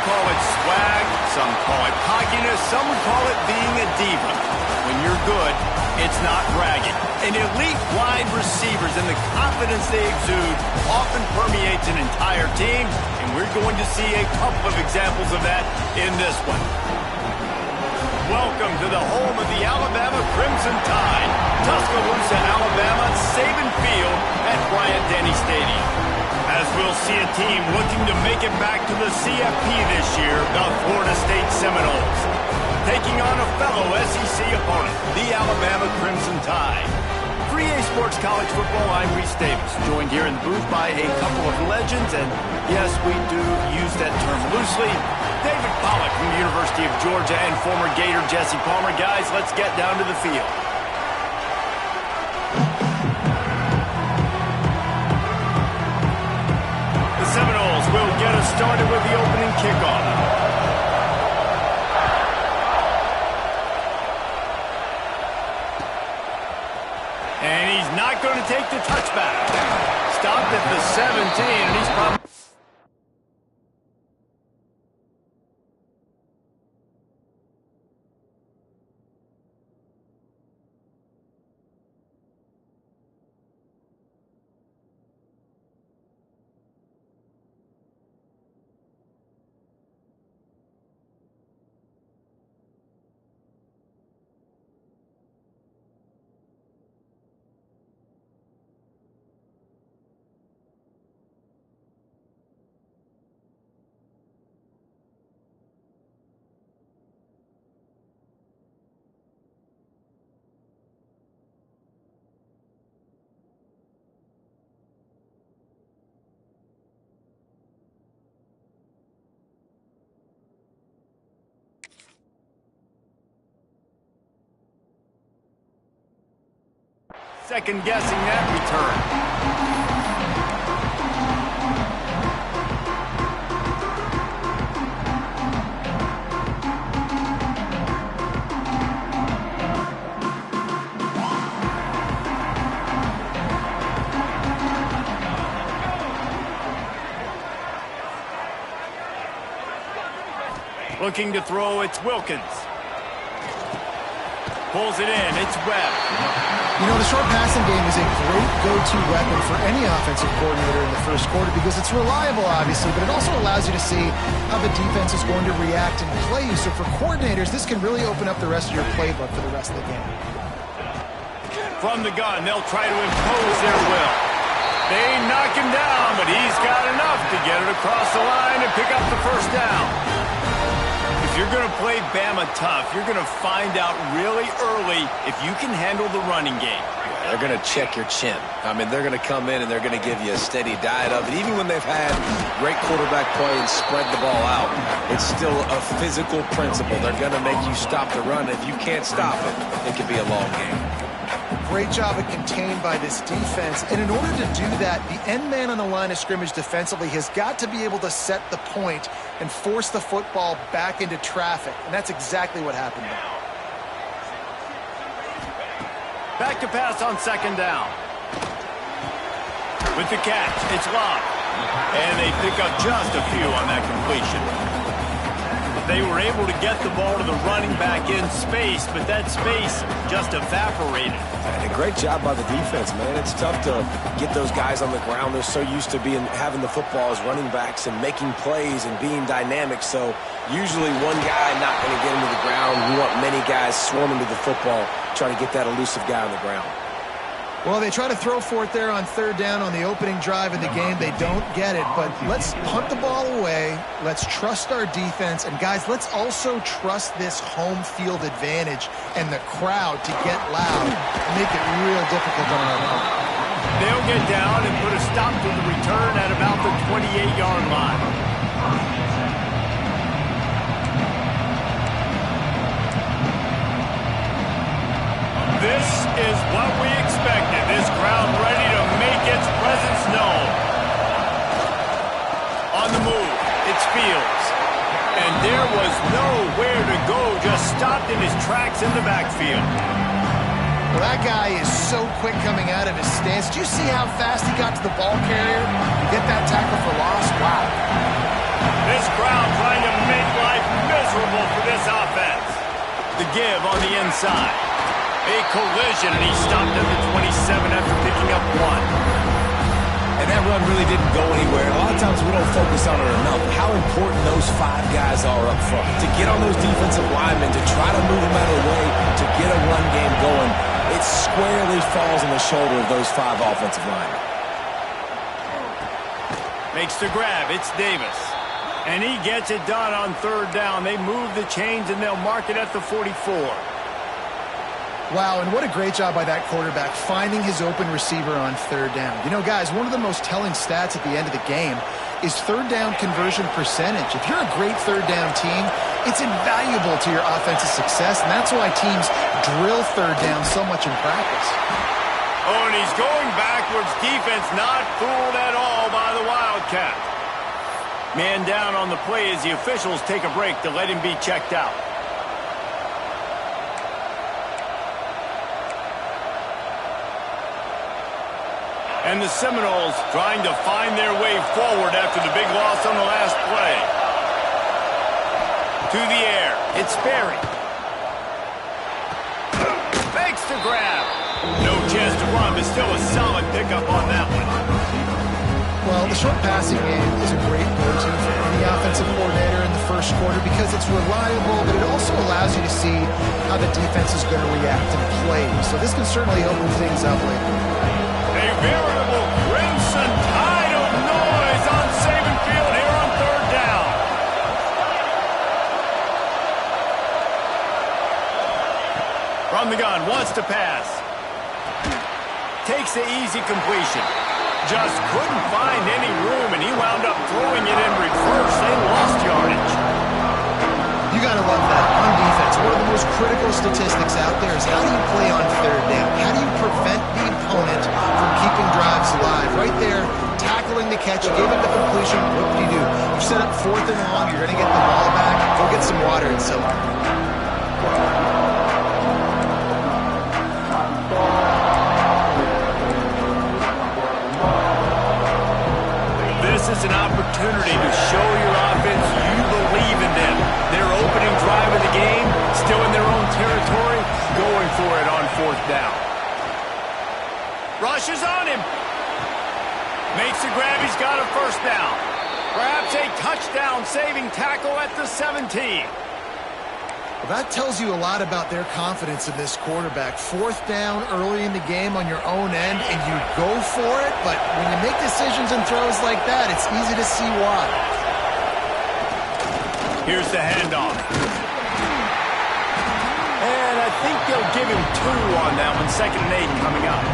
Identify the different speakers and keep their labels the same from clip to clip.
Speaker 1: call it swag, some call it cockiness, some would call it being a diva. When you're good, it's not bragging. And elite wide receivers and the confidence they exude often permeates an entire team, and we're going to see a couple of examples of that in this one. Welcome to the home of the Alabama Crimson Tide, Tuscaloosa, Alabama, Saban Field at Bryant-Denny Stadium. As we'll see a team looking to make it back to the CFP this year, the Florida State Seminoles, taking on a fellow SEC opponent, the Alabama Crimson Tide. For EA Sports College Football, I'm Reese Davis, joined here in the booth by a couple of legends, and yes, we do use that term loosely. David Pollack from the University of Georgia and former Gator Jesse Palmer. Guys, let's get down to the field. The Seminoles will get us started with the opening kickoff. And he's not going to take the touchback. Stopped at the 17, and he's probably... Second guessing that return. Looking to throw, it's Wilkins. Pulls it in, it's Webb.
Speaker 2: You know, the short passing game is a great go-to weapon for any offensive coordinator in the first quarter because it's reliable, obviously, but it also allows you to see how the defense is going to react and play you. So for coordinators, this can really open up the rest of your playbook for the rest of the game.
Speaker 1: From the gun, they'll try to impose their will. They knock him down, but he's got enough to get it across the line and pick up the first down. If you're going to play Bama tough, you're going to find out really early if you can handle the running game.
Speaker 3: They're going to check your chin. I mean, they're going to come in and they're going to give you a steady diet of it. Even when they've had great quarterback play and spread the ball out, it's still a physical principle. They're going to make you stop the run. If you can't stop it, it can be a long game.
Speaker 2: Great job of contained by this defense. And in order to do that, the end man on the line of scrimmage defensively has got to be able to set the point and force the football back into traffic. And that's exactly what happened there.
Speaker 1: Back to pass on second down. With the catch, it's Love. And they pick up just a few on that completion. They were able to get the ball to the running back in space, but that space just evaporated.
Speaker 3: And a great job by the defense, man. It's tough to get those guys on the ground. They're so used to having the football as running backs and making plays and being dynamic. So usually one guy not going to get into the ground. We want many guys swarming to the football, trying to get that elusive guy on the ground.
Speaker 2: Well, they try to throw for it there on third down on the opening drive of the game. They don't get it, but let's punt the ball away. Let's trust our defense. And, guys, let's also trust this home field advantage and the crowd to get loud and make it real difficult on our opponent.
Speaker 1: They'll get down and put a stop to the return at about the 28-yard line. This is what we expected. This crowd ready to make its presence known. On the move, it's Fields. And there was nowhere to go, just stopped in his tracks in the backfield.
Speaker 2: Well, that guy is so quick coming out of his stance. Do you see how fast he got to the ball carrier? Get that tackle for loss? Wow.
Speaker 1: This crowd trying to unanswerable for this offense. The give on the inside. A collision, and he stopped at the 27 after picking up 1.
Speaker 3: And that run really didn't go anywhere. A lot of times we don't focus on it enough. How important those 5 guys are up front. To get on those defensive linemen, to try to move them out of the way, to get a run game going, it squarely falls on the shoulder of those 5 offensive linemen.
Speaker 1: Makes the grab. It's Davis. And he gets it done on 3rd down. They move the chains, and they'll mark it at the 44.
Speaker 2: Wow, and what a great job by that quarterback finding his open receiver on 3rd down. You know, guys, one of the most telling stats at the end of the game is 3rd down conversion percentage. If you're a great 3rd down team, it's invaluable to your offensive success, and that's why teams drill 3rd down so much in practice.
Speaker 1: Oh, and he's going backwards. Defense not fooled at all by the Wildcat. Man down on the play as the officials take a break to let him be checked out. And the Seminoles trying to find their way forward after the big loss on the last play. To the air. It's Sperry. Makes the grab. No chance to run, but still a solid pickup on that one.
Speaker 2: Well, the short passing game is a great go-to for any offensive coordinator in the first quarter because it's reliable, but it also allows you to see how the defense is going to react and play. So this can certainly open things up later.
Speaker 1: A veritable crimson tide of noise on Saban Field here on 3rd down. From the gun, wants to pass. Takes the easy completion. Just couldn't find any room, and he wound up throwing it in reverse. They lost yardage.
Speaker 2: You got to love that on defense. One of the most critical statistics out there is how do you play on 3rd down? How do you prevent the opponent from keeping drives alive? Right there, tackling the catch, you gave up the completion, what do you do? You set up 4th and long, you're going to get the ball back, go get some water and so on.
Speaker 1: This is an opportunity to show your offense you believe in them. Their opening drive of the game, still in their own territory, going for it on 4th down. Rushes on him. Makes the grab. He's got a 1st down. Perhaps a touchdown-saving tackle at the 17.
Speaker 2: Well, that tells you a lot about their confidence in this quarterback. 4th down early in the game on your own end, and you go for it, but when you make decisions and throws like that, it's easy to see why.
Speaker 1: Here's the handoff. And I think they'll give him 2 on that one. 2nd and 8 coming up.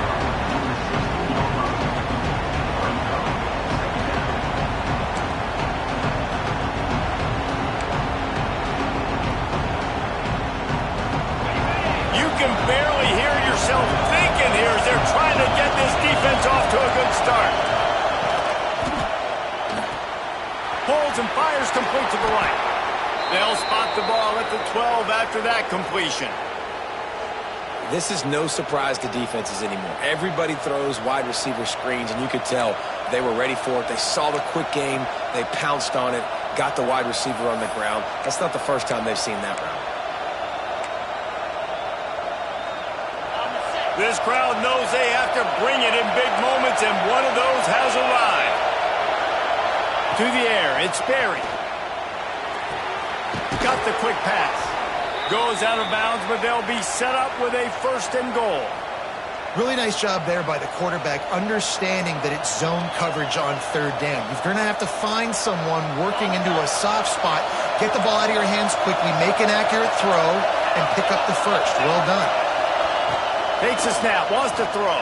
Speaker 1: Barely hear yourself thinking here as they're trying to get this defense off to a good start. Pulls and fires complete to the right. They'll spot the ball at the 12 after that completion.
Speaker 3: This is no surprise to defenses anymore. Everybody throws wide receiver screens, and you could tell they were ready for it. They saw the quick game. They pounced on it, got the wide receiver on the ground. That's not the first time they've seen that route.
Speaker 1: This crowd knows they have to bring it in big moments, and one of those has arrived. To the air, it's Sperry. Got the quick pass. Goes out of bounds, but they'll be set up with a 1st and goal.
Speaker 2: Really nice job there by the quarterback, understanding that it's zone coverage on 3rd down. You're going to have to find someone working into a soft spot, get the ball out of your hands quickly, make an accurate throw, and pick up the 1st. Well done.
Speaker 1: Takes a snap, wants to throw.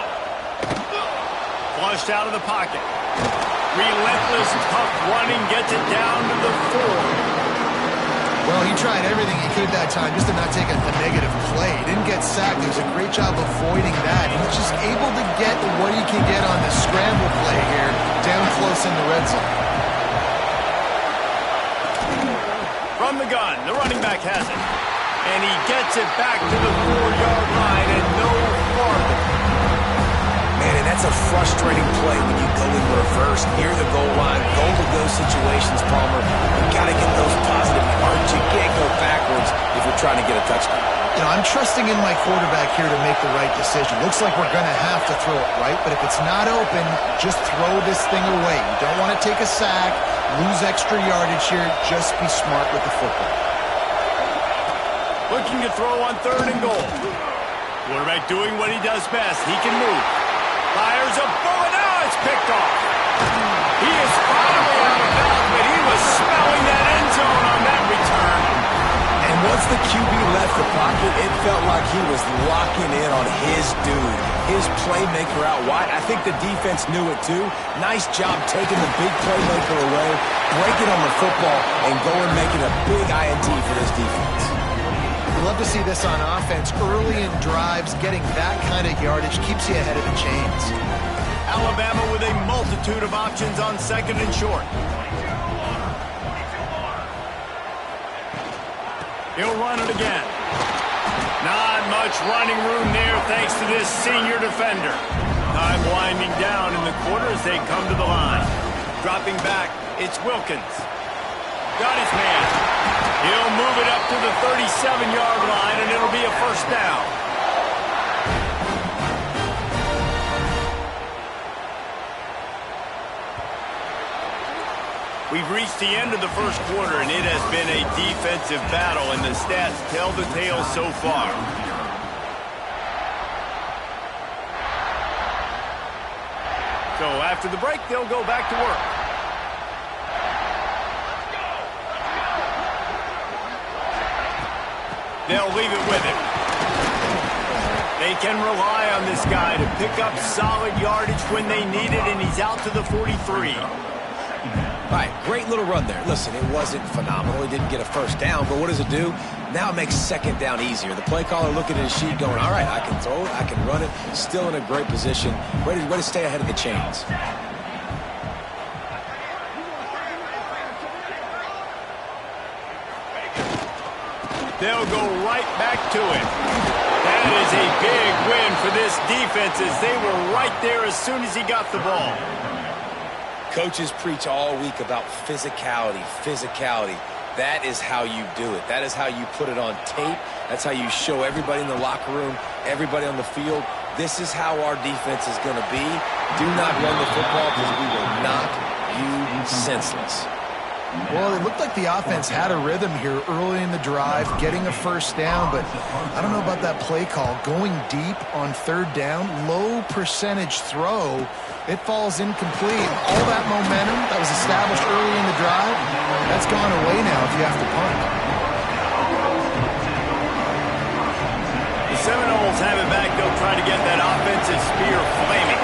Speaker 1: Flushed out of the pocket. Relentless, tough running, gets it down to the 4.
Speaker 2: Well, he tried everything he could that time just to not take a negative play. He didn't get sacked. It was a great job avoiding that. He's just able to get what he can get on the scramble play here, down close in the red zone.
Speaker 1: From the gun, the running back has it. And he gets it back to the 4-yard line and no farther.
Speaker 3: Man, and That's a frustrating play when you go in reverse near the goal line. Goal to go situations, Palmer. You got to get those positive yards. You can't go backwards if you're trying to get a touchdown.
Speaker 2: You know, I'm trusting in my quarterback here to make the right decision. Looks like we're going to have to throw it right, but if it's not open, just throw this thing away. You don't want to take a sack, lose extra yardage here. Just be smart with the football.
Speaker 1: Looking to throw on 3rd and goal. Quarterback doing what he does best. He can move. Fires a bullet. Now it's picked off. He is finally out of bounds, but he was smelling that end zone on that return.
Speaker 3: And once the QB left the pocket, it felt like he was locking in on his dude, his playmaker out wide. I think the defense knew it too. Nice job taking the big playmaker away, breaking on the football, and going making a big INT for this defense.
Speaker 2: We love to see this on offense. Early in drives, getting that kind of yardage keeps you ahead of the chains.
Speaker 1: Alabama with a multitude of options on 2nd and short. He'll run it again. Not much running room there thanks to this senior defender. Time winding down in the quarter as they come to the line. Dropping back, it's Wilkins. Got his man. He'll move it up to the 37-yard line, and it'll be a 1st down. We've reached the end of the 1st quarter, and it has been a defensive battle, and the stats tell the tale so far. So after the break, they'll go back to work. They'll leave it with him. They can rely on this guy to pick up solid yardage when they need it, and he's out to the 43.
Speaker 3: All right, great little run there. Listen, it wasn't phenomenal. He didn't get a 1st down, but what does it do? Now it makes 2nd down easier. The play caller looking at his sheet going, all right, I can throw it, I can run it. Still in a great position, ready to stay ahead of the chains.
Speaker 1: They'll go right back to it. That is a big win for this defense as they were right there as soon as he got the ball.
Speaker 3: Coaches preach all week about physicality. That is how you do it. That is how you put it on tape. That's how you show everybody in the locker room, everybody on the field. This is how our defense is going to be. Do not run the football because we will knock you senseless.
Speaker 2: Well, it looked like the offense had a rhythm here early in the drive, getting a 1st down, but I don't know about that play call. Going deep on 3rd down, low percentage throw, it falls incomplete. All that momentum that was established early in the drive, that's gone away now if you have to punt.
Speaker 1: The Seminoles have it back. They'll try to get that offensive spear flaming.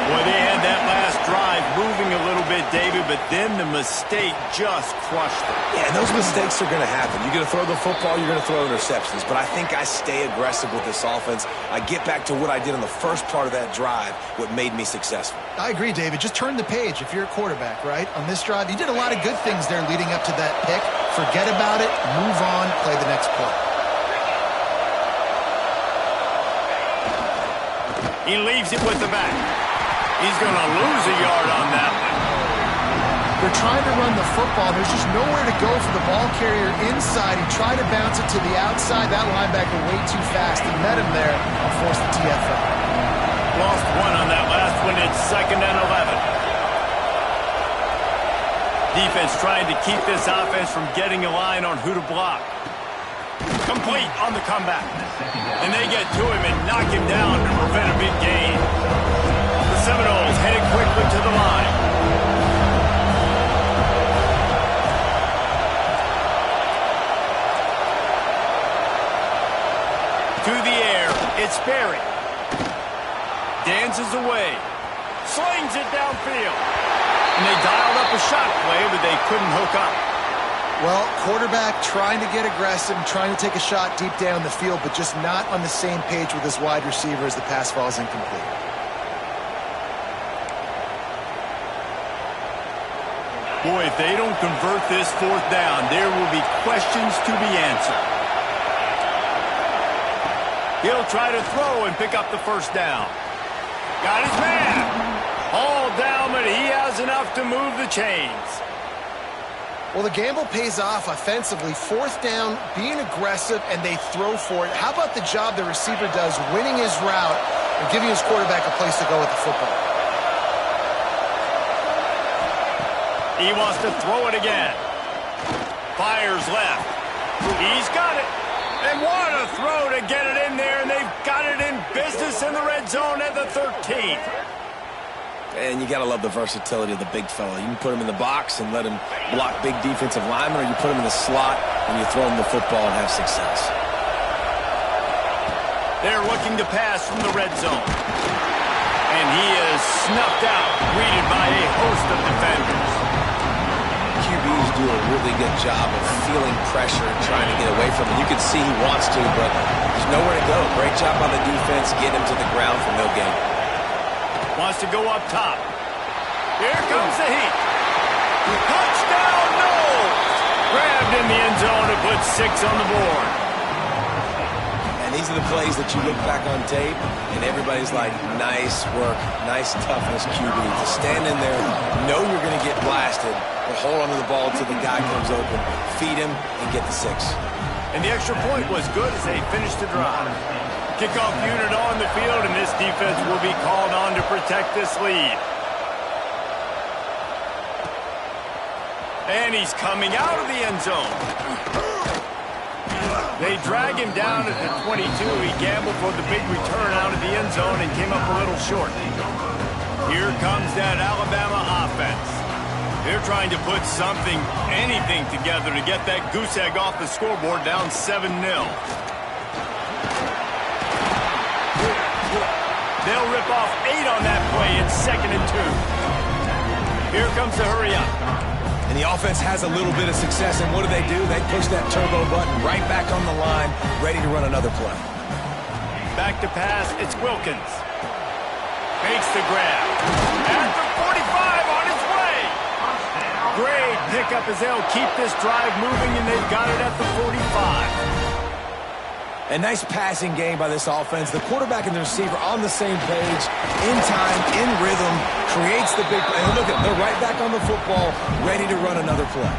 Speaker 1: Boy, they had that last drive moving a little bit, David, but then the mistake just crushed them.
Speaker 3: Yeah, and those mistakes are going to happen. You're going to throw the football, you're going to throw interceptions. But I think I stay aggressive with this offense. I get back to what I did in the first part of that drive, what made me successful.
Speaker 2: I agree, David. Just turn the page if you're a quarterback, right? On this drive, you did a lot of good things there leading up to that pick. Forget about it, move on, play the next play.
Speaker 1: He leaves it with the back. He's going to lose a yard on that one.
Speaker 2: They're trying to run the football. There's just nowhere to go for the ball carrier inside. He tried to bounce it to the outside. That linebacker way too fast. He met him there and forced the TFL.
Speaker 1: Lost one on that last one. It's 2nd and 11. Defense trying to keep this offense from getting a line on who to block. Complete on the comeback. And they get to him and knock him down to prevent a big gain. The Seminoles headed quickly to the line. To the air, it's Berry. Dances away. Slings it downfield. And they dialed up a shot play, but they couldn't hook up.
Speaker 2: Well, quarterback trying to get aggressive, trying to take a shot deep down the field, but just not on the same page with his wide receiver as the pass falls incomplete.
Speaker 1: Boy, if they don't convert this 4th down, there will be questions to be answered. He'll try to throw and pick up the 1st down. Got his man. All down, but he has enough to move the chains.
Speaker 2: Well, the gamble pays off offensively. Fourth down, being aggressive, and they throw for it. How about the job the receiver does winning his route and giving his quarterback a place to go with the football?
Speaker 1: He wants to throw it again. Fires left. He's got it. And what a throw to get it in there, and they've got it in business in the red zone at the 13th.
Speaker 3: And you got to love the versatility of the big fella. You can put him in the box and let him block big defensive linemen, or you put him in the slot and you throw him the football and have success.
Speaker 1: They're looking to pass from the red zone. And he is snuffed out, greeted by a host of defenders.
Speaker 3: QBs do a really good job of feeling pressure and trying to get away from it. You can see he wants to, but there's nowhere to go. Great job on the defense, get him to the ground for no gain.
Speaker 1: Wants to go up top. Here comes the heat. Touchdown, Knowles! Grabbed in the end zone to put 6 on the board.
Speaker 3: And these are the plays that you look back on tape, and everybody's like, nice work, nice toughness, QB. To stand in there, know you're going to get blasted, but hold onto the ball until the guy comes open, feed him, and get the 6.
Speaker 1: And the extra point was good as they finished the drive. Kickoff unit on the field, and this defense will be called on to protect this lead. And he's coming out of the end zone. They drag him down at the 22. He gambled for the big return out of the end zone and came up a little short. Here comes that Alabama offense. They're trying to put something, anything together to get that goose egg off the scoreboard down 7-0. They'll rip off 8 on that play in 2nd and 2. Here comes the hurry up.
Speaker 3: And the offense has a little bit of success, and what do? They push that turbo button right back on the line, ready to run another play.
Speaker 1: Back to pass, it's Wilkins. Makes the grab. At the 45 on his way. Great pickup as they'll keep this drive moving, and they've got it at the 45.
Speaker 3: A nice passing game by this offense. The quarterback and the receiver on the same page, in time, in rhythm, creates the big play. And look at them, they're right back on the football, ready to run another play.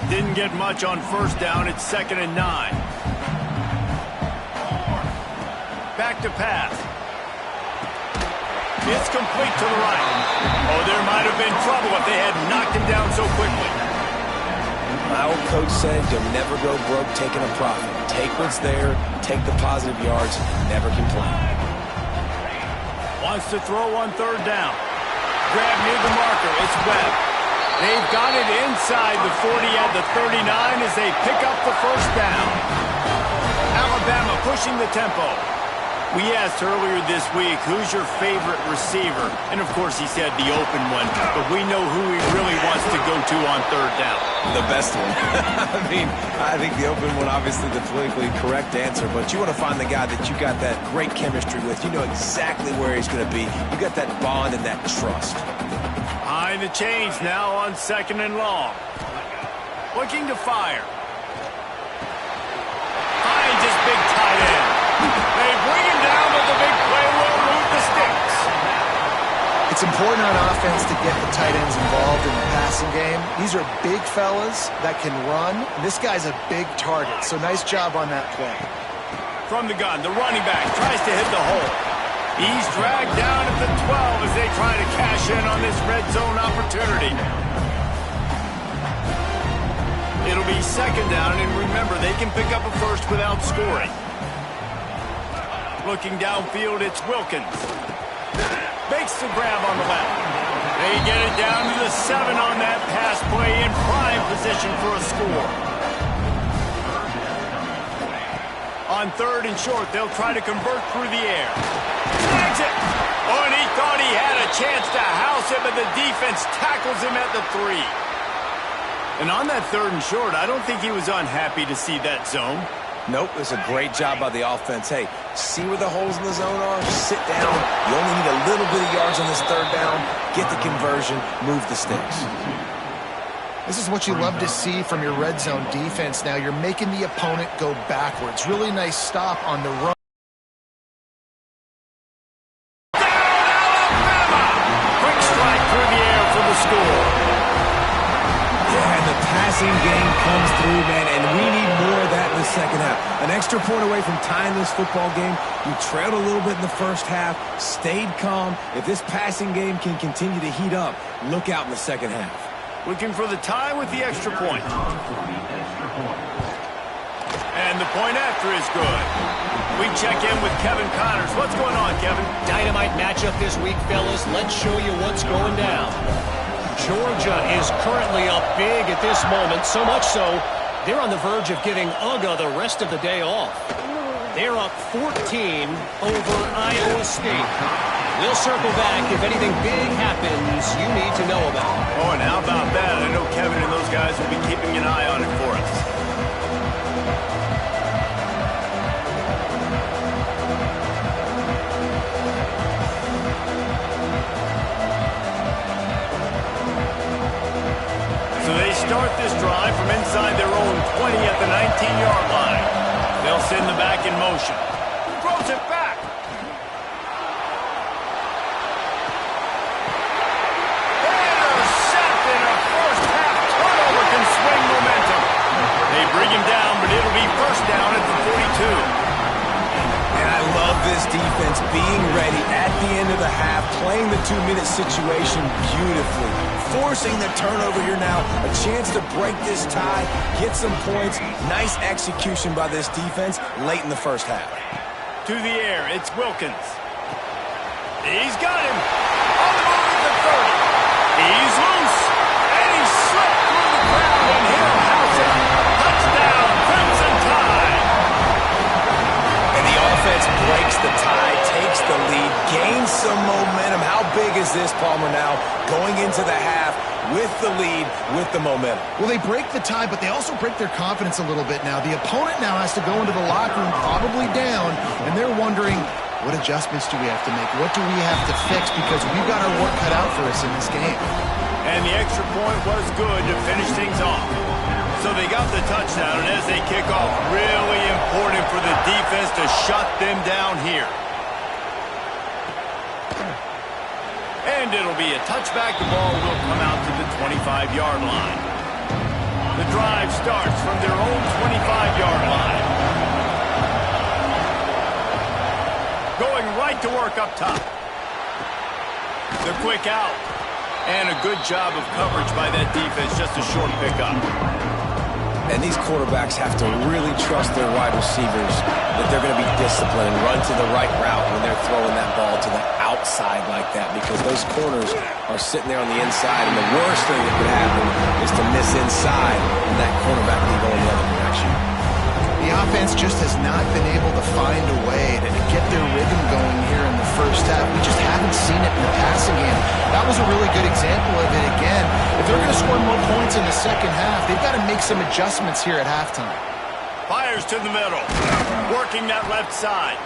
Speaker 1: Didn't get much on first down. It's 2nd and 9. Back to pass. It's complete to the right. Oh, there might have been trouble if they had knocked him down so quickly.
Speaker 3: My old coach said, you'll never go broke taking a profit. Take what's there, take the positive yards, never complain.
Speaker 1: Wants to throw on 3rd down. Grab near the marker. It's Webb. They've got it inside the 40 at the 39 as they pick up the first down. Alabama pushing the tempo. We asked earlier this week, who's your favorite receiver? And, of course, he said the open one. But we know who he really wants to go to on 3rd down.
Speaker 3: The best one. I think the open one, obviously the politically correct answer. But you want to find the guy that you got that great chemistry with. You know exactly where he's going to be. You got that bond and that trust.
Speaker 1: Behind the chains now on 2nd and long. Looking to fire. Finds his big tight end. They bring him down, but the big play will move the sticks.
Speaker 2: It's important on offense to get the tight ends involved in the passing game. These are big fellas that can run. This guy's a big target, so nice job on that play.
Speaker 1: From the gun, the running back tries to hit the hole. He's dragged down at the 12 as they try to cash in on this red zone opportunity. It'll be 2nd down, and remember, they can pick up a first without scoring. Looking downfield, it's Wilkins. Makes the grab on the left. They get it down to the 7 on that pass play in prime position for a score. On 3rd and short, they'll try to convert through the air. Snags it! Oh, and he thought he had a chance to house him, but the defense tackles him at the 3. And on that 3rd and short, I don't think he was unhappy to see that zone.
Speaker 3: Nope, it's a great job by the offense. Hey, see where the holes in the zone are? Sit down. You only need a little bit of yards on this 3rd down. Get the conversion. Move the sticks.
Speaker 2: This is what you love to see from your red zone defense. Now you're making the opponent go backwards. Really nice stop on the run.
Speaker 1: Quick strike through the air for the score.
Speaker 3: Yeah, and the passing game comes through, man, and we need more of that in the second half. An extra point away from tying this football game. You trailed a little bit in the first half, stayed calm. If this passing game can continue to heat up, look out in the second half.
Speaker 1: Looking for the tie with the extra point. And the point after is good. We check in with Kevin Connors. What's going on, Kevin?
Speaker 4: Dynamite matchup this week, fellas. Let's show you what's going down. Georgia is currently up big at this moment, so much so, they're on the verge of giving UGA the rest of the day off. They're up 14 over Iowa State. We'll circle back if anything big happens you need to know about.
Speaker 1: Oh, and how about that? I know Kevin and those guys will be keeping an eye on it for us. So they start this drive from inside their own 20 at the 19-yard line. They'll send the back in motion. Throws it back. Intercepted. A first half turnover can swing momentum. They bring him down, but it'll be first down at the 42.
Speaker 3: And I love this defense being ready at the end of the half, playing the 2-minute situation beautifully, forcing the turnover here now, a chance to break this tie, get some points. Nice execution by this defense late in the first half.
Speaker 1: To the air, it's Wilkins. He's got him. On the move at the 30. He's loose. And he slipped through the crowd, and he'll house it. Touchdown, Crimson Tide.
Speaker 3: And the offense breaks the tie, takes the lead, gains some momentum. How big is this, Palmer, now going into the half with the lead, with the momentum?
Speaker 2: Well, they break the tie, but they also break their confidence a little bit now. The opponent now has to go into the locker room probably down, and they're wondering, what adjustments do we have to make? What do we have to fix? Because we've got our work cut out for us in this game.
Speaker 1: And the extra point was good to finish things off. So they got the touchdown, and as they kick off, really important for the defense to shut them down here. And it'll be a touchback. The ball will come out to the 25-yard line. The drive starts from their own 25-yard line. Going right to work up top. The quick out. And a good job of coverage by that defense. Just a short pickup.
Speaker 3: And these quarterbacks have to really trust their wide receivers that they're going to be disciplined and run to the right route when they're throwing that ball to the outside like that, because those corners are sitting there on the inside, and the worst thing that could happen is to miss inside and that cornerback be going the other direction.
Speaker 2: The offense just has not been able to find a way to get their rhythm going here in the first half. We just haven't seen it in the passing game. That was a really good example of it again. If they're going to score more points in the second half, they've got to make some adjustments here at halftime.
Speaker 1: Fires to the middle. Working that left side.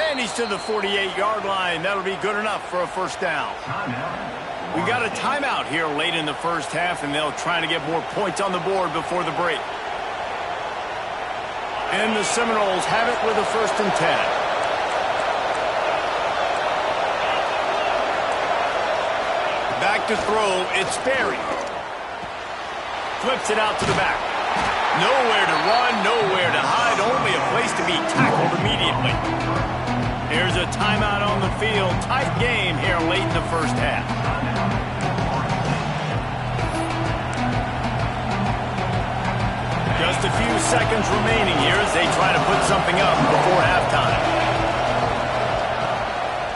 Speaker 1: And he's to the 48-yard line. That'll be good enough for a first down. We got a timeout here late in the first half, and they'll try to get more points on the board before the break. And the Seminoles have it with a 1st and 10. Back to throw, it's Sperry. Flips it out to the back. Nowhere to run, nowhere to hide, only a place to be tackled immediately. Here's a timeout on the field. Tight game here late in the first half. Just a few seconds remaining here as they try to put something up before halftime.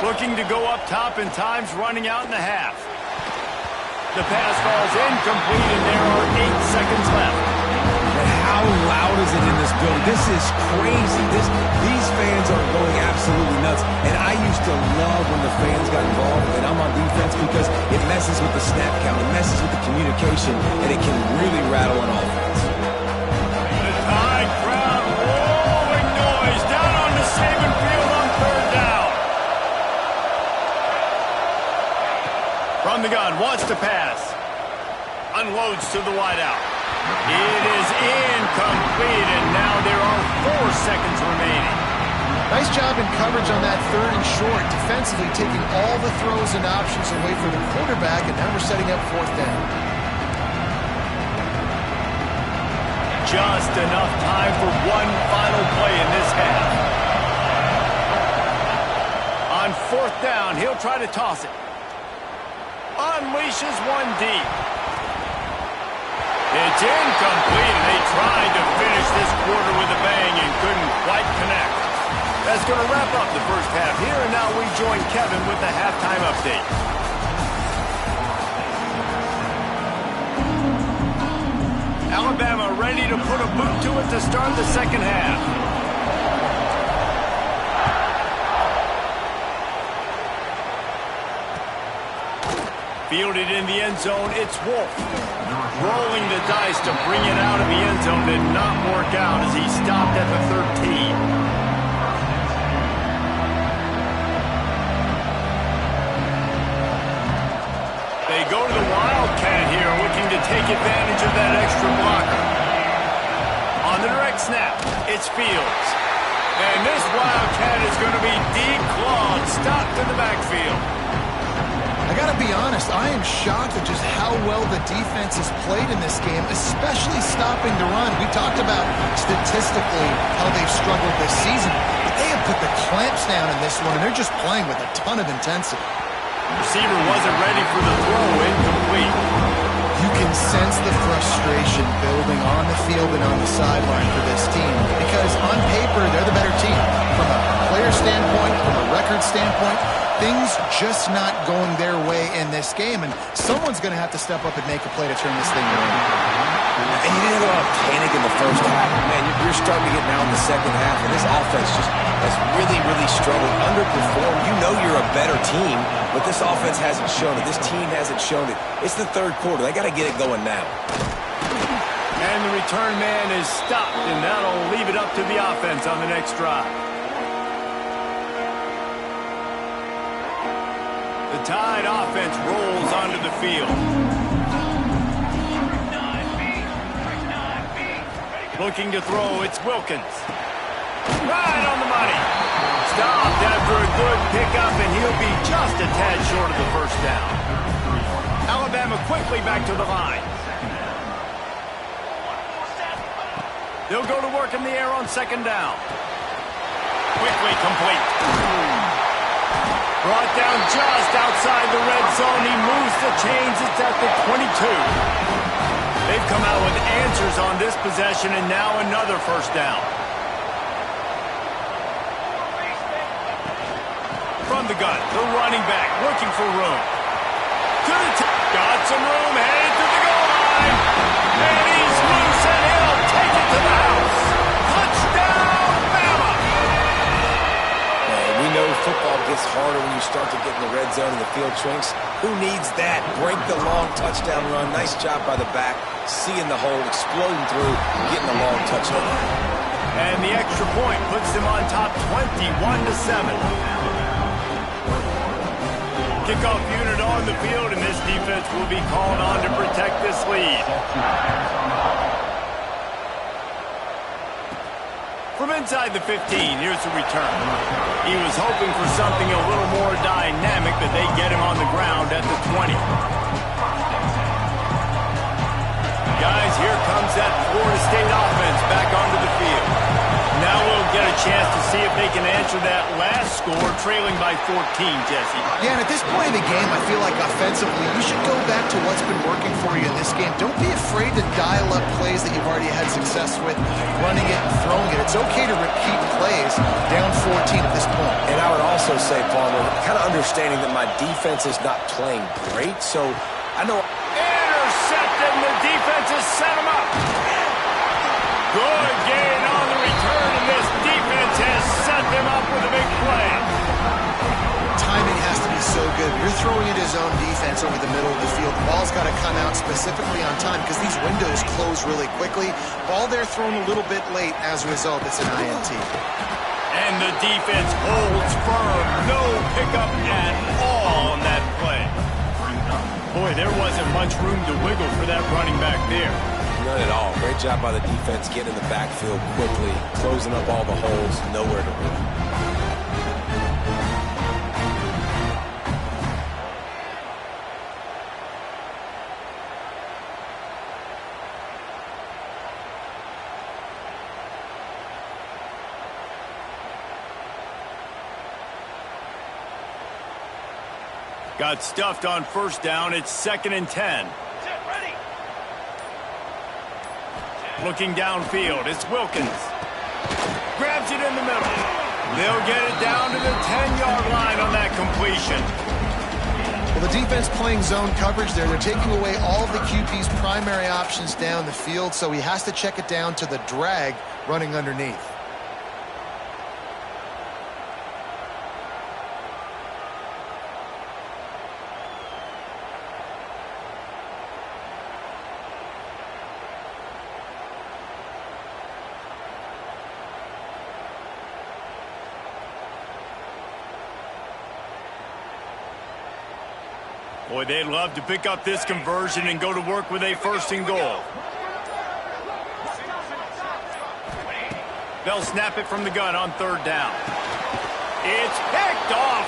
Speaker 1: Looking to go up top, and time's running out in the half. The pass falls incomplete, and there are 8 seconds left.
Speaker 3: And how loud is it in this building? This is crazy. These fans are going absolutely nuts. And I used to love when the fans got involved, and I'm on defense, because it messes with the snap count, it messes with the communication, and it can really rattle an offense.
Speaker 1: The Tide crowd rolling noise down on the Saban field on 3rd down. From the gun, wants to pass. Unload. unloads to the wideout. It is incomplete, and now there are 4 seconds remaining.
Speaker 2: Nice job in coverage on that 3rd and short, defensively taking all the throws and options away from the quarterback, and now we're setting up 4th down.
Speaker 1: Just enough time for one final play in this half. On 4th down, he'll try to toss it. Unleashes one deep. It's incomplete, and they tried to finish this quarter with a bang and couldn't quite connect. That's going to wrap up the first half here, and now we join Kevin with the halftime update. Alabama ready to put a boot to it to start the second half. Fielded in the end zone, it's Wolf. Rolling the dice to bring it out of the end zone did not work out as he stopped at the 13. They go to the Wildcat here, looking to take advantage of that extra blocker. On the direct snap, it's Fields. And this Wildcat is going to be declawed, stopped in the backfield.
Speaker 2: I got to be honest, I am shocked at just how well the defense has played in this game, especially stopping the run. We talked about statistically how they've struggled this season, but they have put the clamps down in this one, and they're just playing with a ton of intensity.
Speaker 1: Receiver wasn't ready for the throw, incomplete.
Speaker 2: You can sense the frustration building on the field and on the sideline for this team because on paper, they're the better team. From a player standpoint, from a record standpoint, things just not going their way in this game, and someone's going to have to step up and make a play to turn this thing around.
Speaker 3: And you didn't have a lot of panic in the first half. Man, you're starting to get now in the second half, and this offense just has really, really struggled, underperformed. You know you're a better team, but this offense hasn't shown it. This team hasn't shown it. It's the 3rd quarter. They got to get it going now.
Speaker 1: And the return man is stopped, and that'll leave it up to the offense on the next drive. The Tide offense rolls onto the field. Looking to throw, it's Wilkins. Right on the money. Stopped after a good pickup, and he'll be just a tad short of the first down. Alabama quickly back to the line. They'll go to work in the air on 2nd down. Quickly complete. Brought down just outside the red zone. He moves the chains. It's at the 22. They've come out with answers on this possession, and now another first down. From the gun, the running back looking for room. Got some room, headed to the goal line. And he's loose, and he'll take it to the house. Touchdown, Bama!
Speaker 3: We know football gets harder when you start to get in the red zone and the field shrinks. Who needs that? Break the long touchdown run. Nice job by the back. Seeing the hole, exploding through, getting a long touchdown.
Speaker 1: And the extra point puts them on top 21-7. Kickoff unit on the field, and this defense will be called on to protect this lead. From inside the 15, here's the return. He was hoping for something a little more dynamic, but they get him on the ground at the 20. Guys, here comes that Florida State offense back onto the field. Now we'll get a chance to see if they can answer that last score, trailing by 14, Jesse.
Speaker 2: Yeah, and at this point in the game, I feel like offensively, you should go back to what's been working for you in this game. Don't be afraid to dial up plays that you've already had success with, running it and throwing it. It's okay to repeat plays down 14 at this point.
Speaker 3: And I would also say, Palmer, kind of understanding that my defense is not playing great, so I know...
Speaker 1: Intercepted, and the defense has set him up. Good gain on the return, and this defense has set them up with a big play.
Speaker 2: Timing has to be so good. You're throwing into zone defense over the middle of the field. The ball's got to come out specifically on time because these windows close really quickly. Ball there thrown a little bit late. As a result, it's an INT.
Speaker 1: And the defense holds firm. No pickup at all on that play. Boy, there wasn't much room to wiggle for that running back there.
Speaker 3: None at all. Great job by the defense getting in the backfield quickly, closing up all the holes, nowhere to run.
Speaker 1: Got stuffed on first down. It's 2nd and 10. Looking downfield, it's Wilkins. Grabs it in the middle. They'll get it down to the 10-yard line on that completion.
Speaker 2: Well, the defense playing zone coverage there. They're taking away all of the QB's primary options down the field, so he has to check it down to the drag running underneath.
Speaker 1: Boy, they'd love to pick up this conversion and go to work with a 1st and goal. They'll snap it from the gun on 3rd down. It's picked off.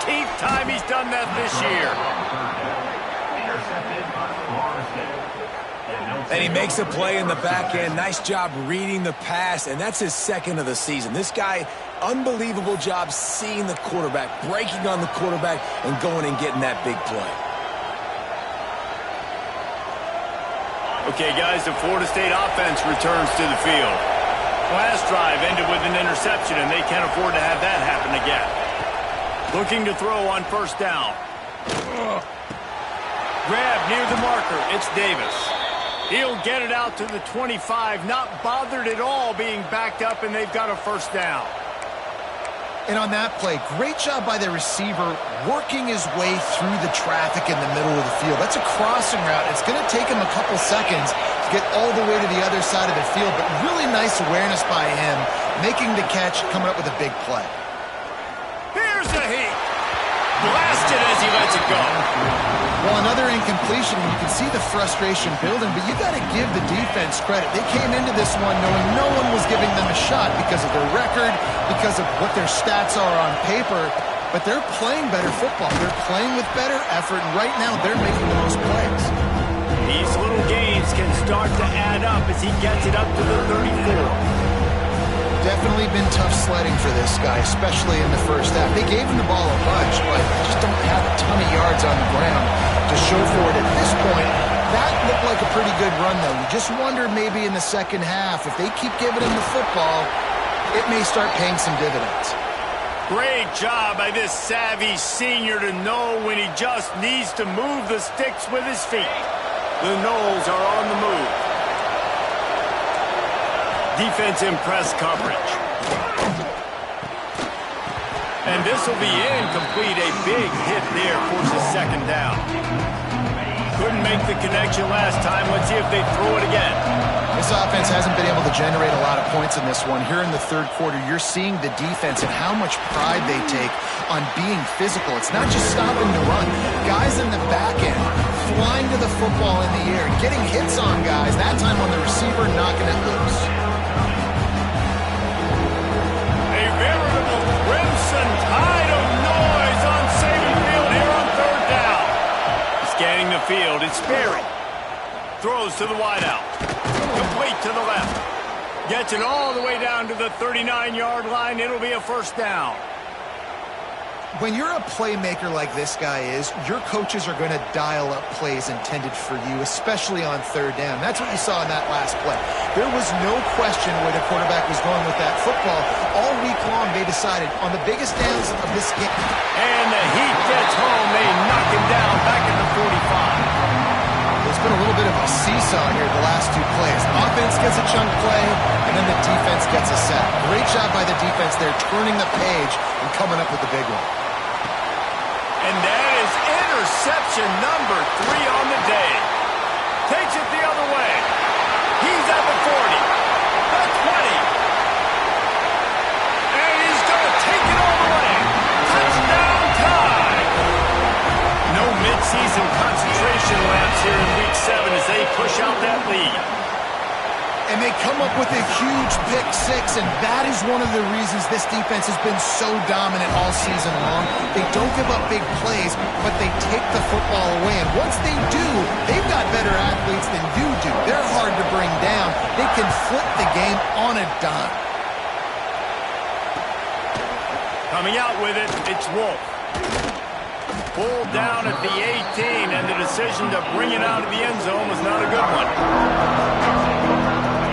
Speaker 1: 13th time he's done that this year.
Speaker 3: And he makes a play in the back end. Nice job reading the pass, and that's his 2nd of the season. This guy, unbelievable job seeing the quarterback, breaking on the quarterback, and going and getting that big play.
Speaker 1: Okay, guys, the Florida State offense returns to the field. Last drive ended with an interception, and they can't afford to have that happen again. Looking to throw on 1st down. Grab near the marker. It's Davis. He'll get it out to the 25, not bothered at all being backed up, and they've got a 1st down.
Speaker 2: And on that play, great job by the receiver working his way through the traffic in the middle of the field. That's a crossing route. It's going to take him a couple seconds to get all the way to the other side of the field, but really nice awareness by him, making the catch, coming up with a big play.
Speaker 1: Here's the heat. Blasted as he lets it go.
Speaker 2: Well, another incompletion. You can see the frustration building, but you got to give the defense credit. They came into this one knowing no one was giving them a shot because of their record, because of what their stats are on paper, but they're playing better football. They're playing with better effort, and right now they're making the most plays.
Speaker 1: These little gains can start to add up as he gets it up to the 34.
Speaker 2: Definitely been tough sledding for this guy, especially in the first half. They gave him the ball a bunch, but just don't have a ton of yards on the ground to show for it at this point. That looked like a pretty good run, though. You just wonder maybe in the second half, if they keep giving him the football, it may start paying some dividends.
Speaker 1: Great job by this savvy senior to know when he just needs to move the sticks with his feet. The Noles are on the move. Defense in press coverage. And this will be incomplete. A big hit there forces 2nd down. Couldn't make the connection last time. Let's see if they throw it again.
Speaker 2: This offense hasn't been able to generate a lot of points in this one. Here in the 3rd quarter, you're seeing the defense and how much pride they take on being physical. It's not just stopping to run. Guys in the back end flying to the football in the air, getting hits on guys, that time on the receiver, knocking it loose.
Speaker 1: A veritable crimson tide of noise on Saban Field here on 3rd down. Scanning the field, it's Sperry. Throws to the wideout. Complete to the left. Gets it all the way down to the 39-yard line. It'll be a 1st down.
Speaker 2: When you're a playmaker like this guy is, your coaches are going to dial up plays intended for you, especially on 3rd down. That's what you saw in that last play. There was no question where the quarterback was going with that football. All week long, they decided on the biggest downs of this game.
Speaker 1: And the Heat gets home. They knock him down back at the 45.
Speaker 2: It's been a little bit of a seesaw here the last 2 plays. Offense gets a chunk play, and then the defense gets a sack. Great job by the defense there, turning the page and coming up with the big one.
Speaker 1: And that is interception number 3 on the day. Takes it the other way. He's at the 40, the 20. And he's going to take it all the way. Touchdown time. No midseason concentration as they push out that lead.
Speaker 2: And they come up with a huge pick six, and that is one of the reasons this defense has been so dominant all season long. They don't give up big plays, but they take the football away. And once they do, they've got better athletes than you do. They're hard to bring down. They can flip the game on a dime.
Speaker 1: Coming out with it, it's Wolf. Pulled down at the 18, and the decision to bring it out of the end zone was not a good one.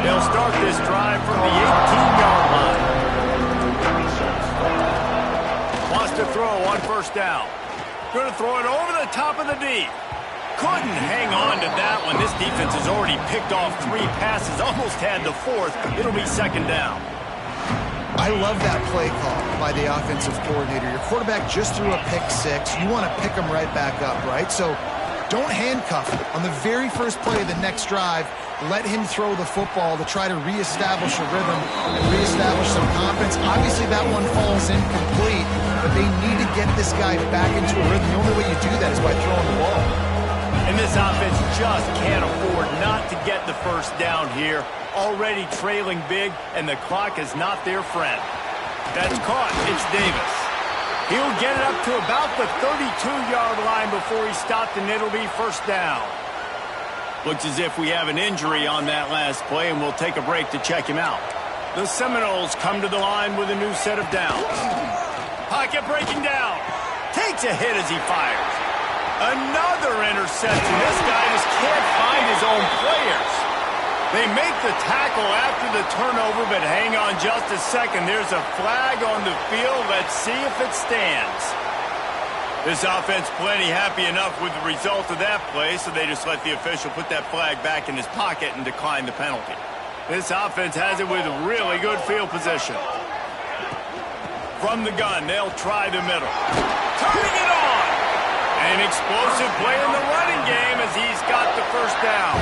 Speaker 1: They'll start this drive from the 18-yard line. Wants to throw on first down. Going to throw it over the top of the D. Couldn't hang on to that one. This defense has already picked off 3 passes, almost had the 4th. It'll be second down.
Speaker 2: I love that play call by the offensive coordinator. Your quarterback just threw a pick six. You want to pick him right back up, right? So don't handcuff him. On the very first play of the next drive, let him throw the football to try to reestablish a rhythm and reestablish some confidence. Obviously, that one falls incomplete, but they need to get this guy back into a rhythm. The only way you do that is by throwing the ball.
Speaker 1: And this offense just can't afford not to get the first down here. Already trailing big, and the clock is not their friend. That's caught. It's Davis. He'll get it up to about the 32-yard line before he stopped, and it'll be first down. Looks as if we have an injury on that last play, and we'll take a break to check him out. The Seminoles come to the line with a new set of downs. Pocket breaking down. Takes a hit as he fires. Another interception. This guy just can't find his own players. They make the tackle after the turnover, but hang on just a second. There's a flag on the field. Let's see if it stands. This offense plenty happy enough with the result of that play, so they just let the official put that flag back in his pocket and decline the penalty. This offense has it with really good field position. From the gun, they'll try the middle. Turning it on! An explosive play in the running game as he's got the first down.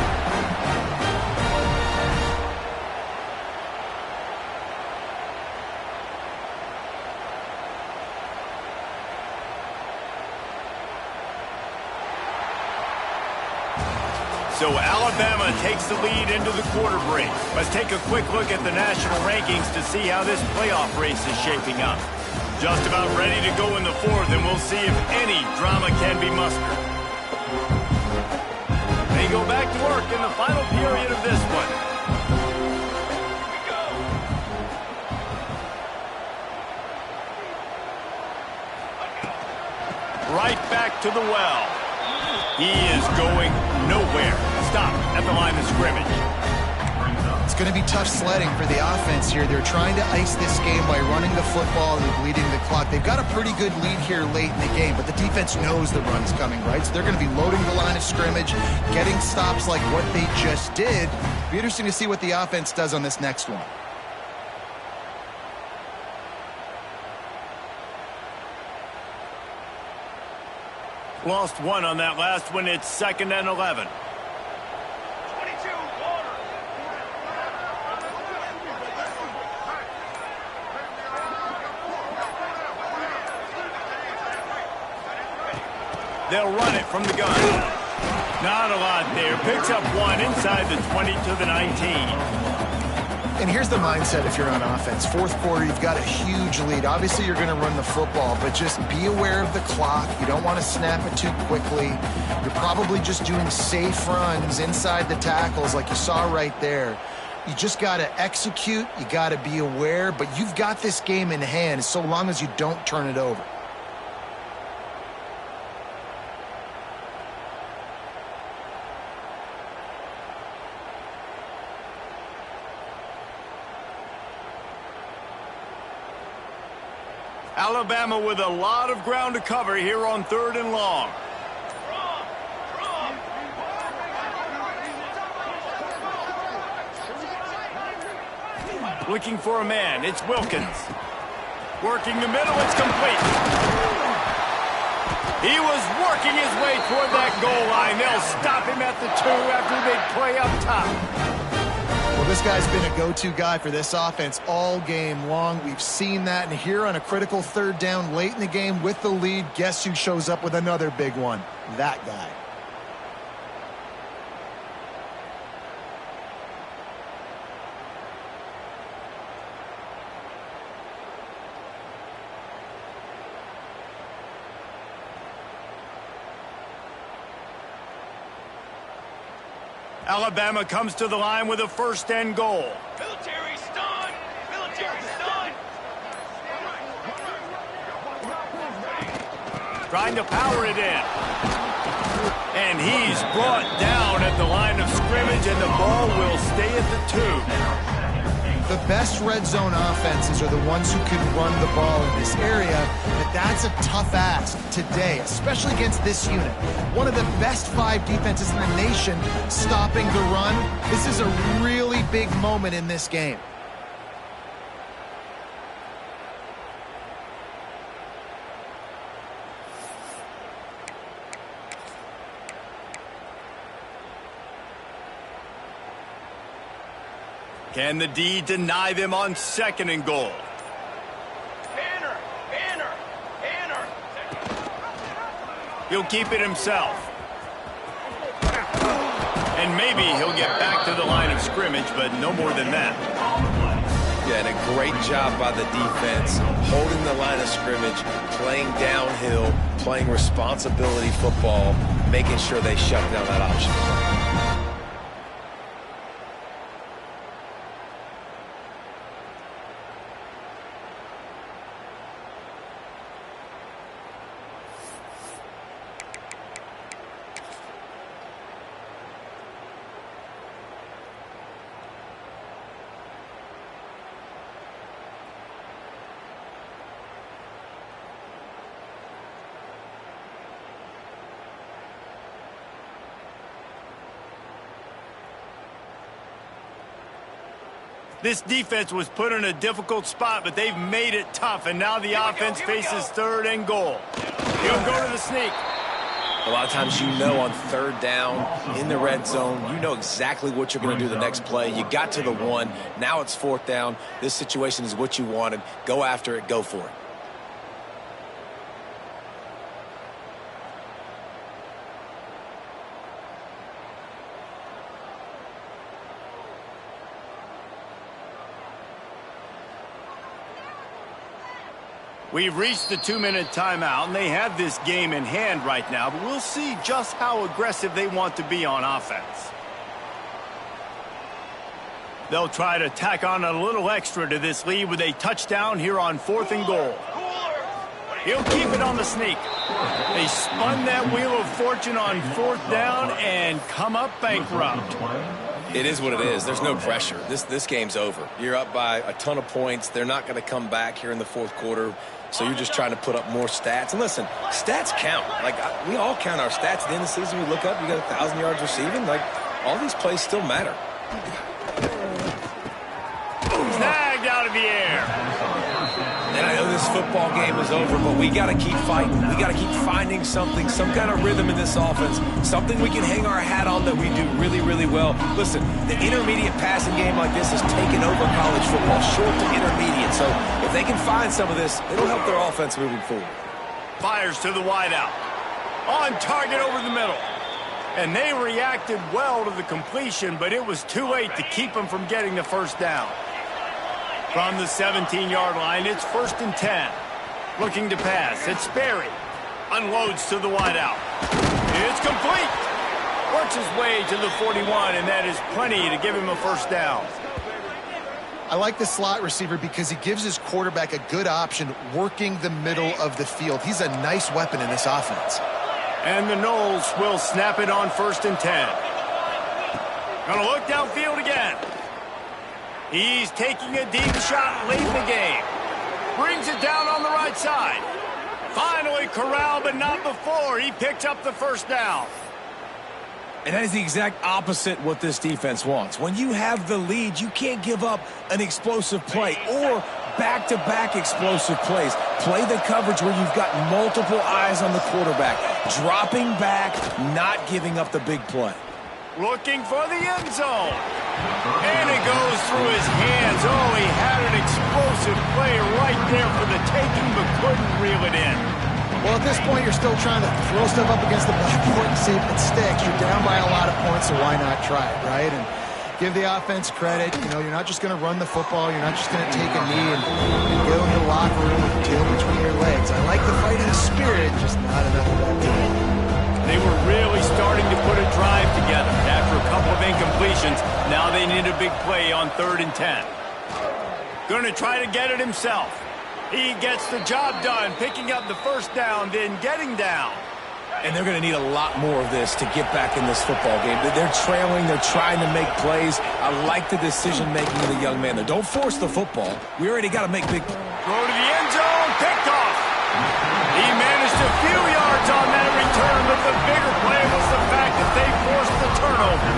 Speaker 1: So Alabama takes the lead into the quarter break. Let's take a quick look at the national rankings to see how this playoff race is shaping up. Just about ready to go in the 4th, and we'll see if any drama can be mustered. They go back to work in the final period of this one. Right back to the well. He is going nowhere. Stop at the line of scrimmage.
Speaker 2: It's going to be tough sledding for the offense here. They're trying to ice this game by running the football and bleeding the clock. They've got a pretty good lead here late in the game, but the defense knows the run's coming, right? So they're going to be loading the line of scrimmage, getting stops like what they just did. It'll be interesting to see what the offense does on this next one.
Speaker 1: Lost one on that last one. It's 2nd and 11. They'll run it from the gun. Not a lot there. Picks up one inside the 20 to the 19.
Speaker 2: And here's the mindset if you're on offense. 4th quarter, you've got a huge lead. Obviously, you're going to run the football, but just be aware of the clock. You don't want to snap it too quickly. You're probably just doing safe runs inside the tackles like you saw right there. You just got to execute. You got to be aware, but you've got this game in hand so long as you don't turn it over.
Speaker 1: Alabama with a lot of ground to cover here on 3rd and long. Looking for a man. It's Wilkins. Working the middle. It's complete. He was working his way toward that goal line. They'll stop him at the 2 after the big play up top.
Speaker 2: Well, this guy's been a go-to guy for this offense all game long. We've seen that, and here on a critical 3rd down late in the game with the lead, guess who shows up with another big one? That guy.
Speaker 1: Alabama comes to the line with a 1st and goal.
Speaker 5: Military stun! Military stun!
Speaker 1: Trying to power it in. And he's brought down at the line of scrimmage, and the ball will stay at the 2.
Speaker 2: The best red zone offenses are the ones who can run the ball in this area, but that's a tough ask today, especially against this unit. One of the best 5 defenses in the nation stopping the run. This is a really big moment in this game.
Speaker 1: Can the D deny them on 2nd and goal?
Speaker 5: Banner! Banner! Banner!
Speaker 1: He'll keep it himself. And maybe he'll get back to the line of scrimmage, but no more than that.
Speaker 3: Yeah, and a great job by the defense, holding the line of scrimmage, playing downhill, playing responsibility football, making sure they shut down that option.
Speaker 1: This defense was put in a difficult spot, but they've made it tough, and now the offense faces 3rd and goal. He'll go to the sneak.
Speaker 3: A lot of times you know on 3rd down in the red zone, you know exactly what you're going to do the next play. You got to the 1. Now it's 4th down. This situation is what you wanted. Go after it. Go for it.
Speaker 1: We've reached the 2-minute timeout, and they have this game in hand right now, but we'll see just how aggressive they want to be on offense. They'll try to tack on a little extra to this lead with a touchdown here on 4th and goal. He'll keep it on the sneak. They spun that wheel of fortune on 4th down and come up bankrupt.
Speaker 3: It is what it is. There's no pressure. This game's over. You're up by a ton of points. They're not going to come back here in the 4th quarter. So you're just trying to put up more stats. And listen, stats count. Like, we all count our stats. At the end of the season, we look up, you got 1,000 yards receiving. Like, all these plays still matter.
Speaker 1: Snagged out of the air.
Speaker 3: And I know this football game is over, but we got to keep fighting. We got to keep finding something, some kind of rhythm in this offense, something we can hang our hat on that we do really, really well. Listen, the intermediate passing game like this has taken over college football, short to intermediate. So if they can find some of this, it'll help their offense moving forward.
Speaker 1: Fires to the wideout. On target over the middle. And they reacted well to the completion, but it was too late to keep them from getting the 1st down. From the 17-yard line, it's 1st and 10. Looking to pass. It's Sperry. Unloads to the wideout. It's complete. Works his way to the 41, and that is plenty to give him a 1st down.
Speaker 2: I like the slot receiver because he gives his quarterback a good option working the middle of the field. He's a nice weapon in this offense.
Speaker 1: And the Noles will snap it on 1st and 10. Gonna look downfield again. He's taking a deep shot late in the game. Brings it down on the right side. Finally corralled, but not before. He picked up the 1st down.
Speaker 3: And that is the exact opposite what this defense wants. When you have the lead, you can't give up an explosive play or back-to-back explosive plays. Play the coverage where you've got multiple eyes on the quarterback. Dropping back, not giving up the big play.
Speaker 1: Looking for the end zone. And it goes through his hands. Oh, he had an explosive play right there for the taking, but couldn't reel it in.
Speaker 2: Well, at this point, you're still trying to throw stuff up against the blackboard and see if it sticks. You're down by a lot of points, so why not try it, right? And give the offense credit. You know, you're not just going to run the football. You're not just going to take a knee and go in the locker room with your tail between your legs. I like the fighting spirit, just not enough of that.
Speaker 1: They were really starting to put a drive together. After a couple of incompletions, now they need a big play on 3rd and 10. Going to try to get it himself. He gets the job done, picking up the first down, then getting down.
Speaker 3: And they're going to need a lot more of this to get back in this football game. They're trailing. They're trying to make plays. I like the decision-making of the young man there. Don't force the football. We already got to make big plays.
Speaker 1: Throw to the end zone, picked off. He managed a few yards on that return, but the bigger play was the fact that they forced the turnover.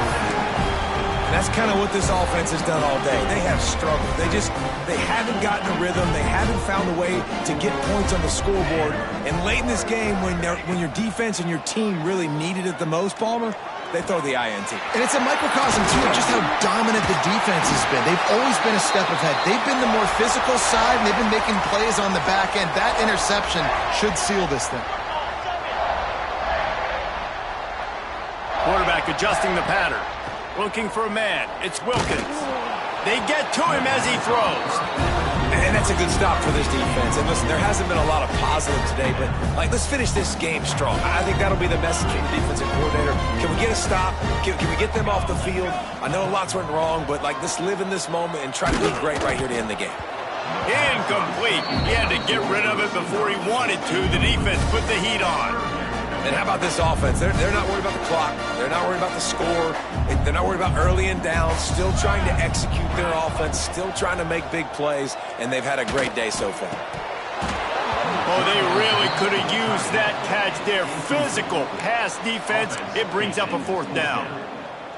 Speaker 3: And that's kind of what this offense has done all day. They have struggled. They haven't gotten a rhythm. They haven't found a way to get points on the scoreboard. And late in this game, when your defense and your team really needed it the most, Palmer, they throw the INT.
Speaker 2: And it's a microcosm, too, of just how dominant the defense has been. They've always been a step ahead. They've been the more physical side, and they've been making plays on the back end. That interception should seal this thing.
Speaker 1: Quarterback adjusting the pattern. Looking for a man. It's Wilkins. They get to him as he throws.
Speaker 3: And that's a good stop for this defense. And listen, there hasn't been a lot of positive today, but let's finish this game strong. I think that'll be the message from the defensive coordinator. Can we get a stop? Can we get them off the field? I know lots went wrong, but let's live in this moment and try to be great right here to end the game.
Speaker 1: Incomplete. He had to get rid of it before he wanted to. The defense put the heat on.
Speaker 3: And how about this offense? They're not worried about the clock. They're not worried about the score. They're not worried about early and down. Still trying to execute their offense. Still trying to make big plays. And they've had a great day so far.
Speaker 1: Oh, they really could have used that catch there. Physical pass defense. It brings up a 4th down.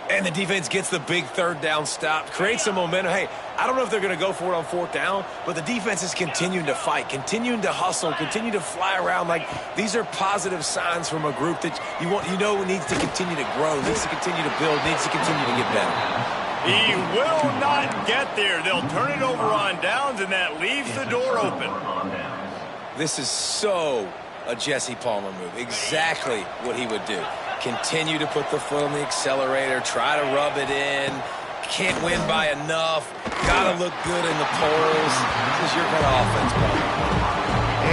Speaker 3: And the defense gets the big 3rd down stop. Creates some momentum. Hey, I don't know if they're going to go for it on 4th down, but the defense is continuing to fight, continuing to hustle, continue to fly around. These are positive signs from a group that needs to continue to grow, needs to continue to build, needs to continue to get better.
Speaker 1: He will not get there. They'll turn it over on downs, and that leaves the door open.
Speaker 3: This is so a Jesse Palmer move. Exactly what he would do. Continue to put the foot on the accelerator, try to rub it in. Can't win by enough. Gotta look good in the polls. This is your kind of offense, Palmer.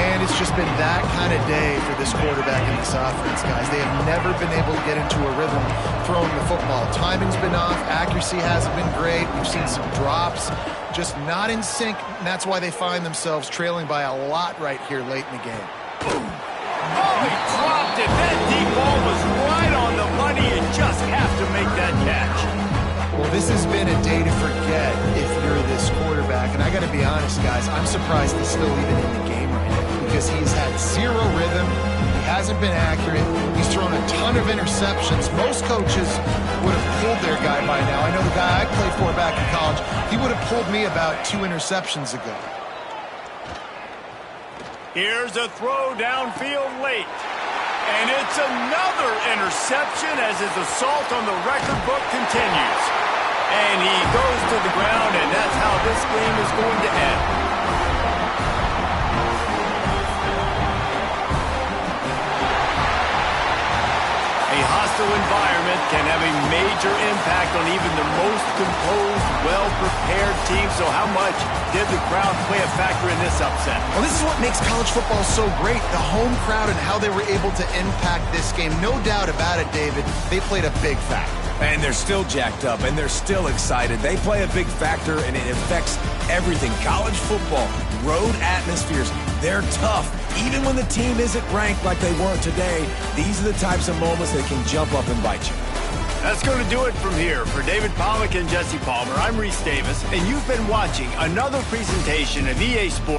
Speaker 2: And it's just been that kind of day for this quarterback and this offense, guys. They have never been able to get into a rhythm throwing the football. Timing's been off. Accuracy hasn't been great. We've seen some drops. Just not in sync, and that's why they find themselves trailing by a lot right here late in the game.
Speaker 1: Oh, he dropped it. That deep ball was right on the money. You just have to make that catch.
Speaker 2: Well, this has been a day to forget if you're this quarterback. And I got to be honest, guys, I'm surprised he's still even in the game right now because he's had zero rhythm. He hasn't been accurate. He's thrown a ton of interceptions. Most coaches would have pulled their guy by now. I know the guy I played for back in college, he would have pulled me about 2 interceptions ago.
Speaker 1: Here's a throw downfield late. And it's another interception as his assault on the record book continues. And he goes to the ground, and that's how this game is going to end. A hostile environment can have a major impact on even the most composed, well-prepared team. So how much did the crowd play a factor in this upset?
Speaker 2: Well, this is what makes college football so great, the home crowd and how they were able to impact this game. No doubt about it, David, they played a big factor.
Speaker 3: And they're still jacked up, and they're still excited. They play a big factor, and it affects everything. College football, road atmospheres, they're tough. Even when the team isn't ranked like they weren't today, these are the types of moments that can jump up and bite you.
Speaker 1: That's going to do it from here. For David Pollack and Jesse Palmer, I'm Reese Davis, and you've been watching another presentation of EA Sports.